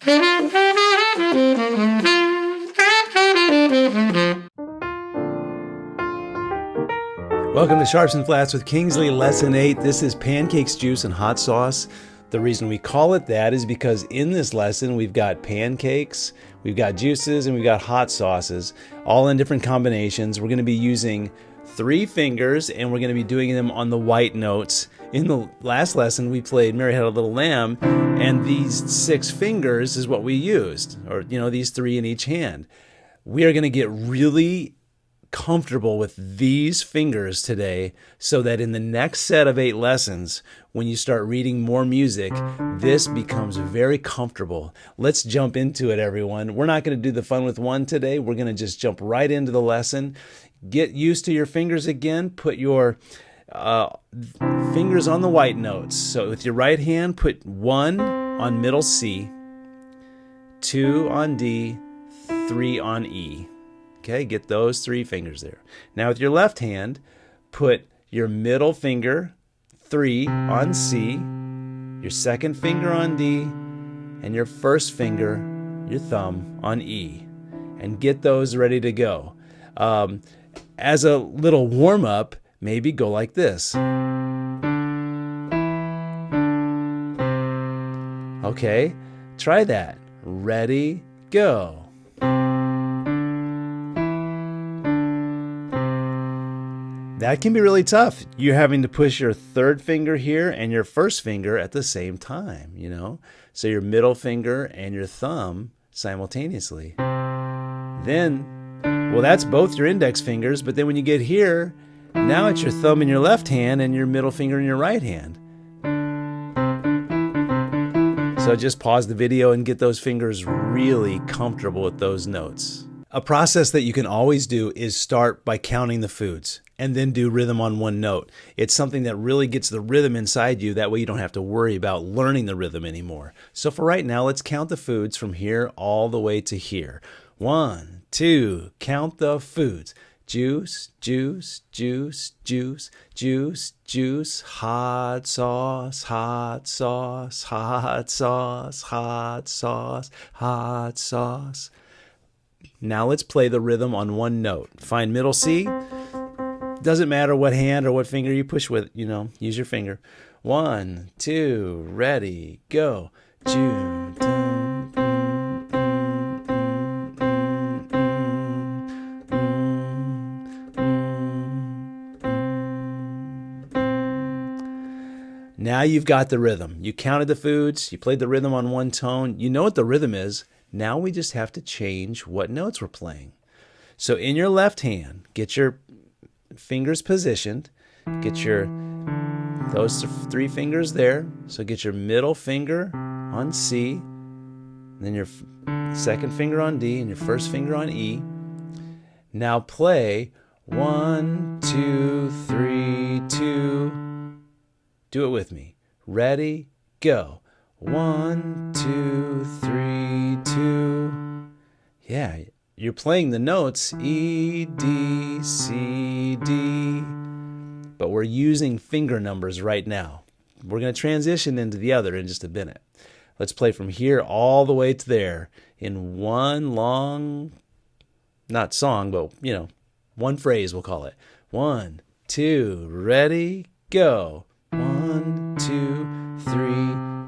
Welcome to Sharps and Flats with Kingsley, Lesson 8. This is pancakes, juice, and hot sauce. The reason we call it that is because in this lesson we've got pancakes, we've got juices, and we've got hot sauces, all in different combinations. We're going to be using 3 fingers, and we're going to be doing them on the white notes. In the last lesson, we played Mary Had a Little Lamb, and these 6 fingers is what we used, or these 3 in each hand. We are going to get really comfortable with these fingers today so that in the next set of 8 lessons, when you start reading more music, this becomes very comfortable. Let's jump into it, everyone. We're not going to do the fun with one today. We're going to just jump right into the lesson. Get used to your fingers again. Put your fingers on the white notes. So with your right hand, put 1 on middle C, 2 on D, 3 on E. Okay, get those 3 fingers there. Now with your left hand, put your middle finger, 3 on C, your second finger on D, and your first finger, your thumb, on E. And get those ready to go. As a little warm-up, maybe go like this. Okay, try that. Ready, go. That can be really tough. You're having to push your third finger here and your first finger at the same time, So your middle finger and your thumb simultaneously. Then, well, that's both your index fingers, but then when you get here, now it's your thumb in your left hand and your middle finger in your right hand. So just pause the video and get those fingers really comfortable with those notes. A process that you can always do is start by counting the foods and then do rhythm on one note. It's something that really gets the rhythm inside you. That way you don't have to worry about learning the rhythm anymore. So for right now, let's count the foods from here all the way to here. 1, 2, count the foods. Juice, juice, juice, juice, juice, juice, hot sauce, hot sauce, hot sauce, hot sauce, hot sauce. Now let's play the rhythm on one note. Find middle C. Doesn't matter what hand or what finger you push with, use your finger. 1, 2, ready, go. Now you've got the rhythm. You counted the foods, you played the rhythm on one tone. You know what the rhythm is. Now we just have to change what notes we're playing. So in your left hand, get your fingers positioned. Get those 3 fingers there. So get your middle finger on C, then your second finger on D, and your first finger on E. Now play 1, 2, 3, 2. Do it with me. Ready, go. 1, 2, 3, 2. Yeah, you're playing the notes E, D, C, D, but we're using finger numbers right now. We're going to transition into the other in just a minute. Let's play from here all the way to there in one long, not song, but, one phrase we'll call it. 1, 2, ready, go. 1, 2, 3,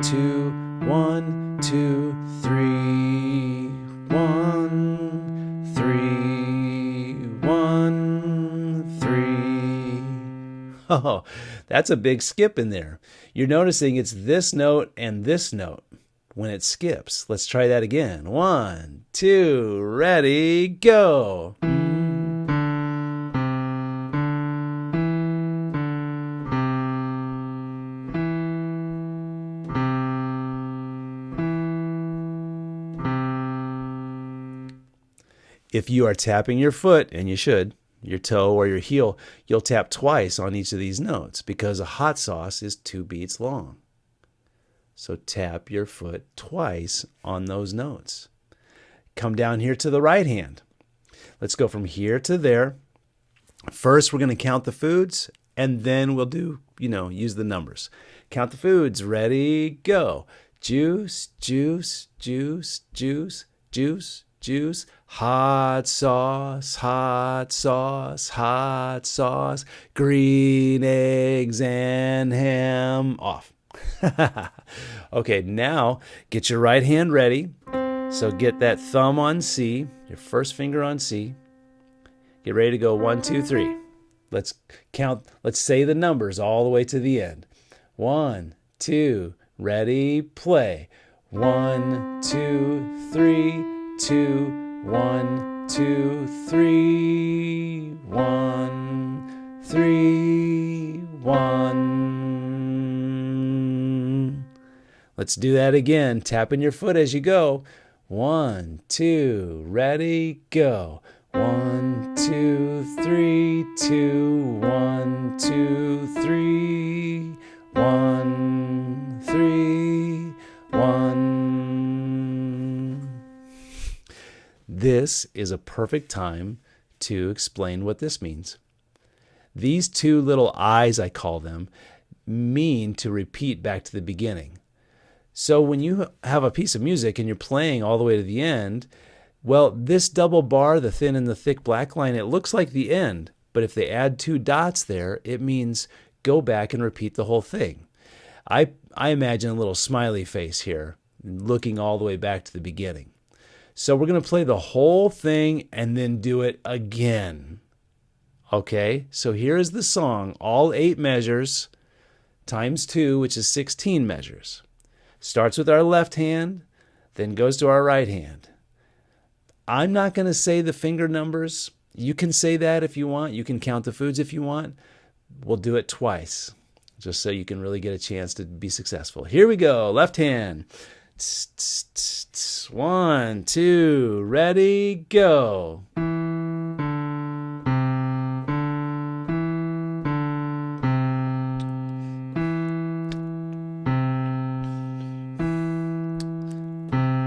2, 1, 2, 3, 1, 3, 1, 3. Oh, that's a big skip in there. You're noticing it's this note and this note when it skips. Let's try that again. 1, 2, ready, go. If you are tapping your foot, and you should, your toe or your heel, you'll tap twice on each of these notes because a hot sauce is 2 beats long. So tap your foot twice on those notes. Come down here to the right hand. Let's go from here to there. First, we're going to count the foods, and then we'll do, use the numbers. Count the foods. Ready, go. juice, juice, juice, juice, juice, juice, hot sauce, hot sauce, hot sauce, green eggs and ham, off. Okay, now get your right hand ready. So get that thumb on C, your first finger on C. Get ready to go 1, 2, 3. Let's count, let's say the numbers all the way to the end. 1, 2, ready, play. 1, 2, 3, 2, 1, 2, 3, 1, 3, 1. Let's do that again. Tapping your foot as you go. 1, 2, ready, go. 1, 2, 3, 2, 1, 2, 3, 1, 3, 1. This is a perfect time to explain what this means. These two little I's, I call them, mean to repeat back to the beginning. So when you have a piece of music and you're playing all the way to the end, well, this double bar, the thin and the thick black line, it looks like the end. But if they add 2 dots there, it means go back and repeat the whole thing. I imagine a little smiley face here, looking all the way back to the beginning. So we're going to play the whole thing and then do it again. Okay, so here is the song, all 8 measures, times 2, which is 16 measures. Starts with our left hand, then goes to our right hand. I'm not going to say the finger numbers. You can say that if you want. You can count the foods if you want. We'll do it twice, just so you can really get a chance to be successful. Here we go. Left hand. 1, 2, ready, go.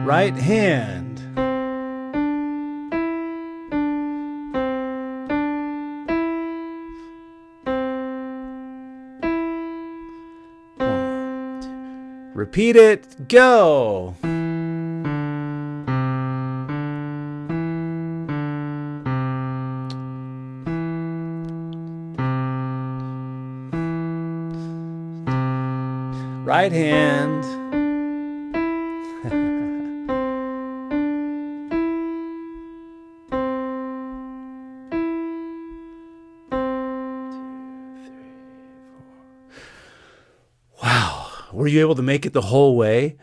Right hand. Repeat it, go. Right hand. Were you able to make it the whole way?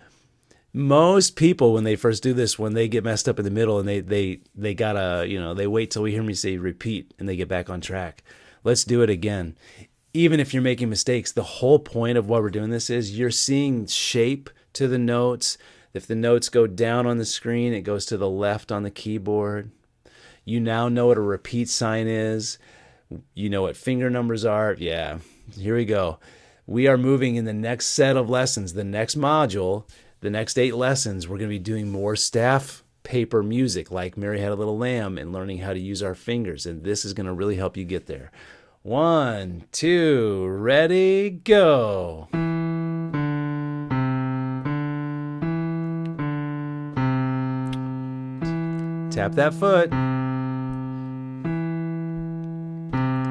Most people, when they first do this, when they get messed up in the middle and they gotta, they wait till we hear me say repeat and they get back on track. Let's do it again. Even if you're making mistakes, the whole point of why we're doing this is you're seeing shape to the notes. If the notes go down on the screen, it goes to the left on the keyboard. You now know what a repeat sign is. You know what finger numbers are. Yeah, here we go. We are moving in the next set of lessons, the next module, the next 8 lessons. We're going to be doing more staff paper music like Mary Had a Little Lamb and learning how to use our fingers. And this is going to really help you get there. 1, 2, ready, go. Tap that foot.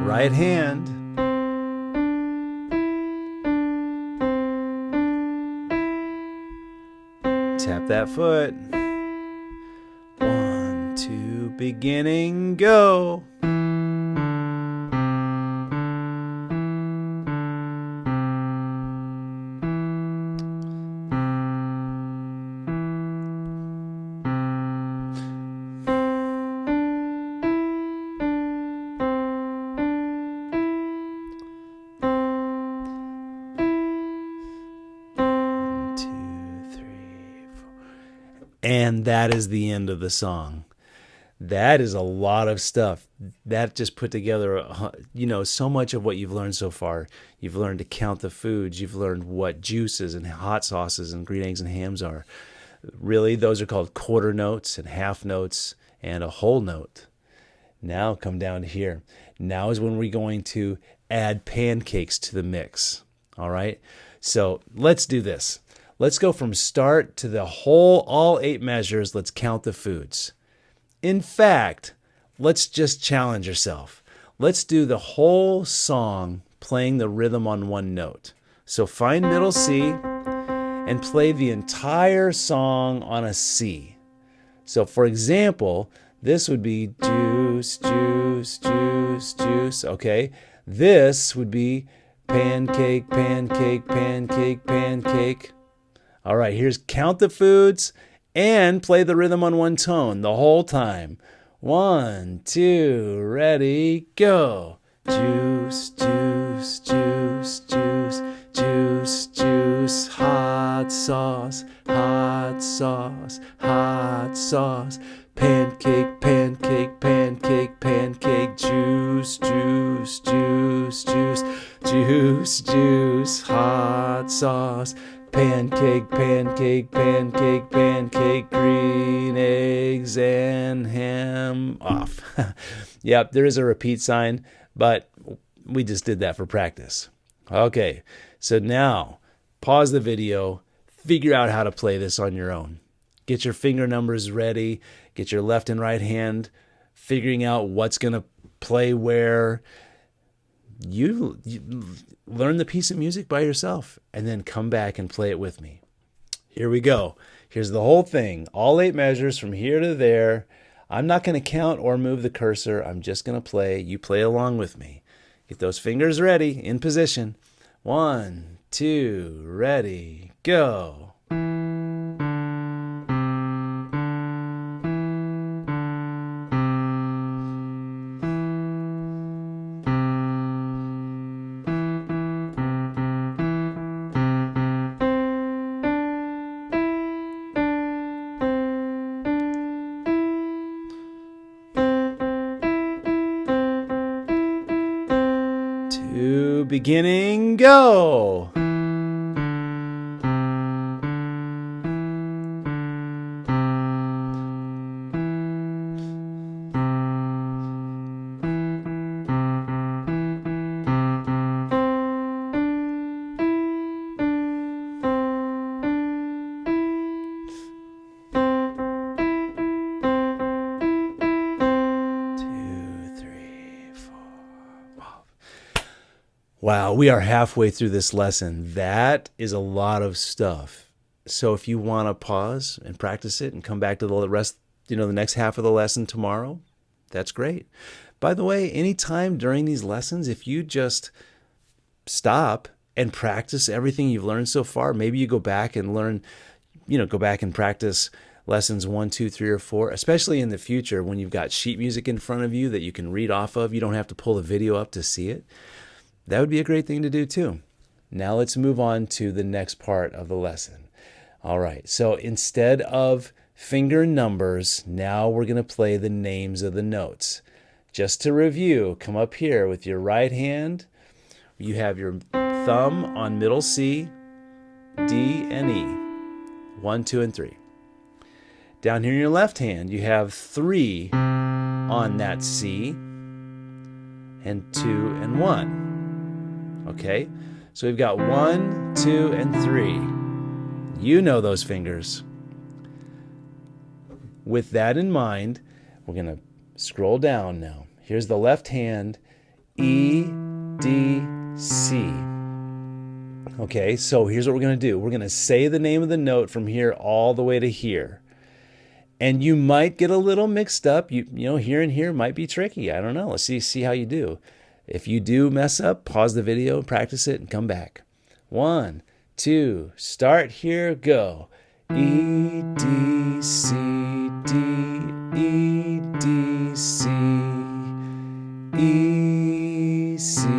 Right hand. Tap that foot. 1, 2, beginning, go. And that is the end of the song. That is a lot of stuff. That just put together, so much of what you've learned so far. You've learned to count the foods. You've learned what juices and hot sauces and green eggs and hams are. Really, those are called quarter notes and half notes and a whole note. Now come down to here. Now is when we're going to add pancakes to the mix. All right? So let's do this. Let's go from start to the whole, all 8 measures. Let's count the foods. In fact, let's just challenge yourself. Let's do the whole song playing the rhythm on one note. So find middle C and play the entire song on a C. So for example, this would be juice, juice, juice, juice, okay? This would be pancake, pancake, pancake, pancake. All right, here's count the foods and play the rhythm on one tone the whole time. 1, 2, ready, go. Juice, juice, juice, juice, juice, juice, hot sauce, hot sauce, hot sauce, pancake, pancake, pancake, pancake, juice, juice, juice, juice, juice, juice, hot sauce, pancake, pancake, pancake, pancake, green eggs and ham off. Yep, there is a repeat sign, but we just did that for practice. Okay, so now pause the video, figure out how to play this on your own. Get your finger numbers ready, get your left and right hand figuring out what's going to play where. You learn the piece of music by yourself and then come back and play it with me. Here we go. Here's the whole thing. All 8 measures from here to there. I'm not going to count or move the cursor. I'm just going to play. You play along with me. Get those fingers ready, in position. 1, 2, ready, go. Beginning, go. Wow, we are halfway through this lesson. That is a lot of stuff. So if you want to pause and practice it and come back to the rest, the next half of the lesson tomorrow, that's great. By the way, anytime during these lessons, if you just stop and practice everything you've learned so far, maybe you go back and learn, go back and practice lessons 1, 2, 3, or 4, especially in the future when you've got sheet music in front of you that you can read off of. You don't have to pull the video up to see it. That would be a great thing to do too. Now let's move on to the next part of the lesson. All right, so instead of finger numbers, now we're going to play the names of the notes. Just to review, come up here with your right hand. You have your thumb on middle C, D, and E. 1, 2, and 3. Down here in your left hand, you have 3 on that C, and 2 and 1. Okay, so we've got 1, 2, and 3. You know those fingers. With that in mind, we're going to scroll down now. Here's the left hand, E, D, C. Okay, so here's what we're going to do. We're going to say the name of the note from here all the way to here. And you might get a little mixed up. You know, here and here might be tricky. I don't know. Let's see how you do. If you do mess up, pause the video, practice it, and come back. 1, 2, start here, go. E, D, C, D, E, D, C, E, C,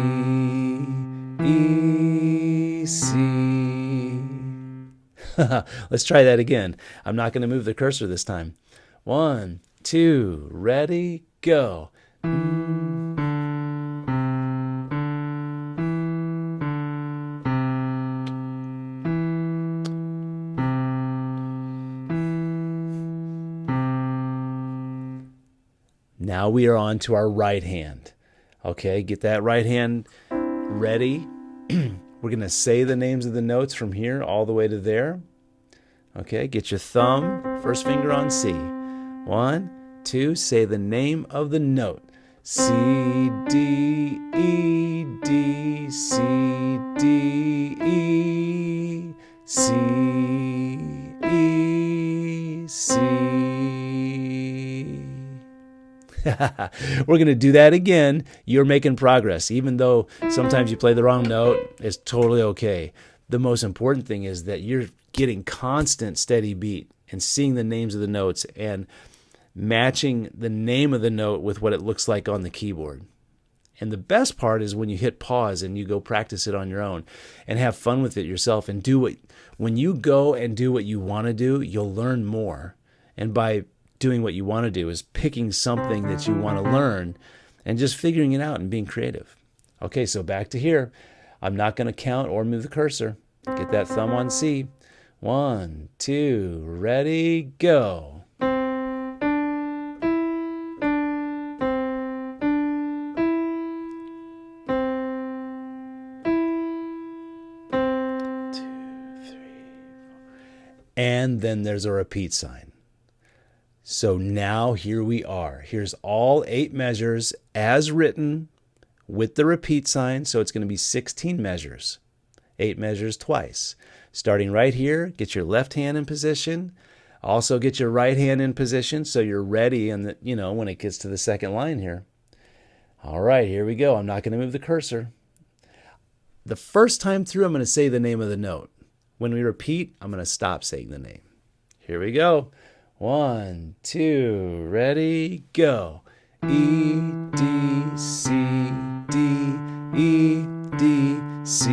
E, C. Let's try that again. I'm not going to move the cursor this time. 1, 2, ready, go. Now we are on to our right hand. Okay, get that right hand ready. We're We're going to say the names of the notes from here all the way to there. Okay, get your thumb, first finger on C. 1, 2, say the name of the note. C, D, E, D, C, D, E, C, E, C. We're going to do that again. You're making progress. Even though sometimes you play the wrong note, it's totally okay. The most important thing is that you're getting constant, steady beat and seeing the names of the notes and matching the name of the note with what it looks like on the keyboard. And the best part is when you hit pause and you go practice it on your own and have fun with it yourself and when you go and do what you want to do, you'll learn more. And by doing what you want to do is picking something that you want to learn and just figuring it out and being creative. Okay, so back to here. I'm not going to count or move the cursor. Get that thumb on C. 1, 2, ready, go. 2, 3, 4. And then there's a repeat sign. So now here we are. Here's all 8 measures as written with the repeat sign. So it's going to be 16 measures. 8 measures twice. Starting right here, get your left hand in position. Also get your right hand in position so you're ready and when it gets to the second line here. All right, here we go. I'm not going to move the cursor. The first time through, I'm going to say the name of the note. When we repeat, I'm going to stop saying the name. Here we go. 1, 2, ready, go. E, D, C, D, E, D, C,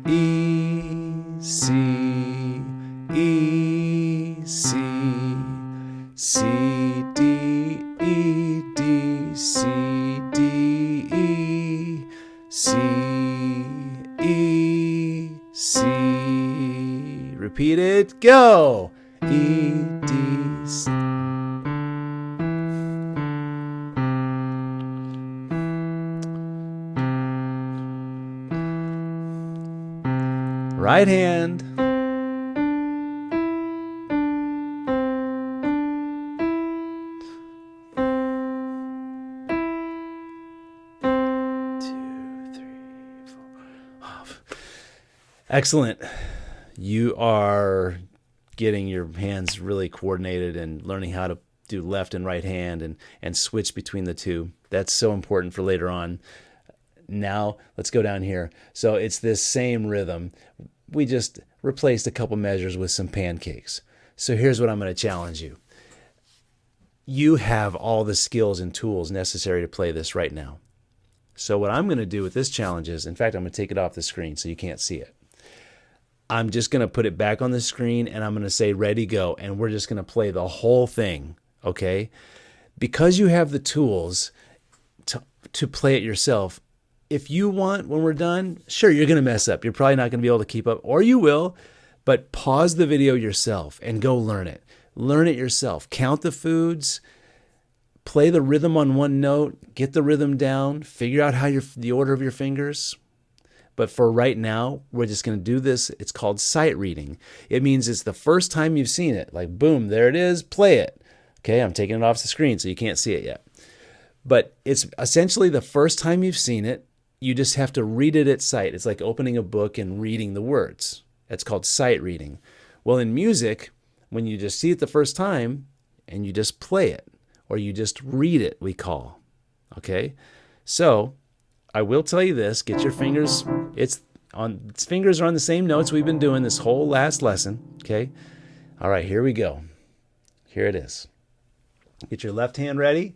E, C, E, C, C, D, E, D, C, D, E, C, E, C. Repeat it, go. E, D, C. Right hand. Excellent. You are getting your hands really coordinated and learning how to do left and right hand and switch between the two. That's so important for later on. Now let's go down here. So it's this same rhythm. We just replaced a couple measures with some pancakes. So here's what I'm going to challenge you. You have all the skills and tools necessary to play this right now. So what I'm going to do with this challenge is, in fact, I'm going to take it off the screen so you can't see it. I'm just going to put it back on the screen and I'm going to say ready, go, and we're just going to play the whole thing, okay? Because you have the tools to play it yourself, if you want, when we're done, sure, you're going to mess up. You're probably not going to be able to keep up, or you will, but pause the video yourself and go learn it. Learn it yourself. Count the foods, play the rhythm on one note, get the rhythm down, figure out how the order of your fingers. But for right now, we're just going to do this. It's called sight reading. It means it's the first time you've seen it. Like, boom, there it is, play it. Okay, I'm taking it off the screen so you can't see it yet. But it's essentially the first time you've seen it. You just have to read it at sight. It's like opening a book and reading the words. That's called sight reading. Well, in music, when you just see it the first time and you just play it, or you just read it, we call. Okay? So I will tell you this, get your fingers, its fingers are on the same notes we've been doing this whole last lesson, okay? All right, here we go. Here it is. Get your left hand ready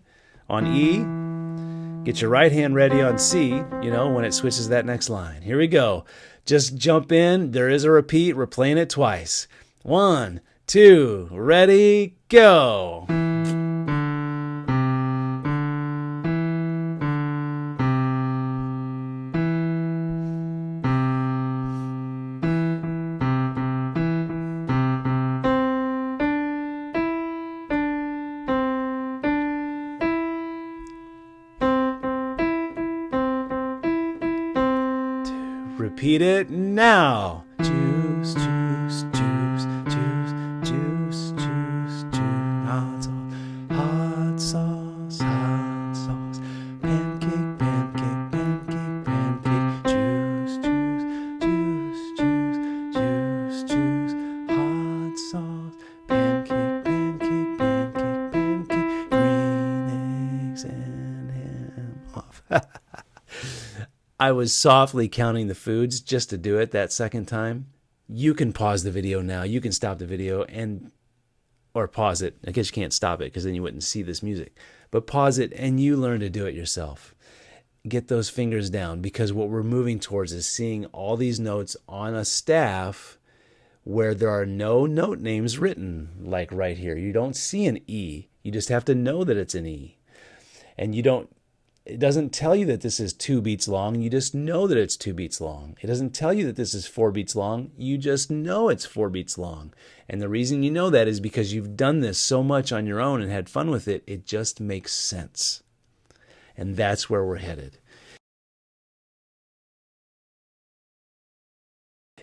on E. Get your right hand ready on C, when it switches that next line. Here we go. Just jump in. There is a repeat. We're playing it twice. 1, 2, ready, go. Repeat it now. Juice, juice, juice, juice, juice, juice, juice. Hot sauce, hot sauce. Pancake, pancake, pancake, pancake. Juice, juice, juice, juice, juice, juice. Hot sauce. Pancake, pancake, pancake, pancake. Green eggs and ham. Off. I was softly counting the foods just to do it that second time. You can pause the video now. You can stop the video or pause it. I guess you can't stop it because then you wouldn't see this music. But pause it and you learn to do it yourself. Get those fingers down, because what we're moving towards is seeing all these notes on a staff where there are no note names written, like right here. You don't see an E. You just have to know that it's an E. And it doesn't tell you that this is 2 beats long. You just know that it's 2 beats long. It doesn't tell you that this is 4 beats long. You just know it's 4 beats long. And the reason you know that is because you've done this so much on your own and had fun with it. It just makes sense. And that's where we're headed.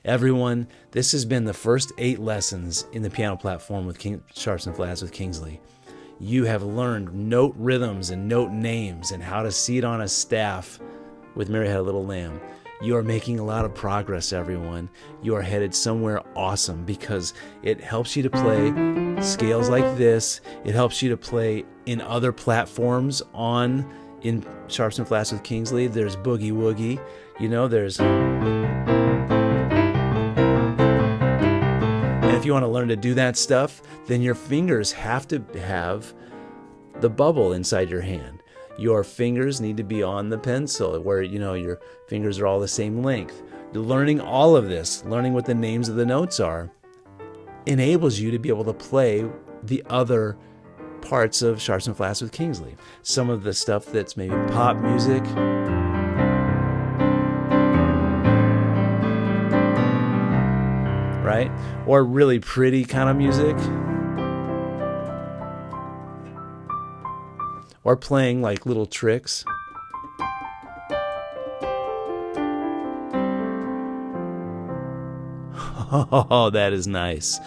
Everyone, this has been the first 8 lessons in the piano platform with Sharps and Flats with Kingsley. You have learned note rhythms and note names and how to see it on a staff with Mary Had a Little Lamb. You are making a lot of progress, everyone. You are headed somewhere awesome, because it helps you to play scales like this. It helps you to play in other platforms in Sharps and Flats with Kingsley. There's Boogie Woogie. There's... If you want to learn to do that stuff, then your fingers have to have the bubble inside your hand. Your fingers need to be on the pencil where, your fingers are all the same length. Learning all of this, learning what the names of the notes are, enables you to be able to play the other parts of Sharps and Flats with Kingsley. Some of the stuff that's maybe pop music. Right? Or really pretty kind of music. Or playing like little tricks. Oh, that is nice.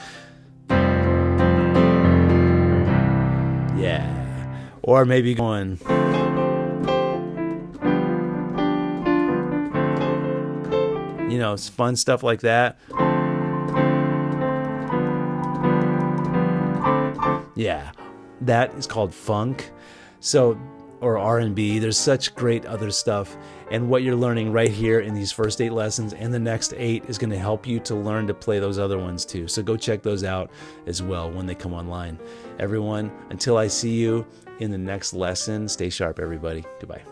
Yeah. Or maybe going... it's fun stuff like that. Yeah, that is called funk. Or R&B. There's such great other stuff. And what you're learning right here in these first 8 lessons and the next 8 is going to help you to learn to play those other ones too. So go check those out as well when they come online. Everyone, until I see you in the next lesson, stay sharp, everybody. Goodbye.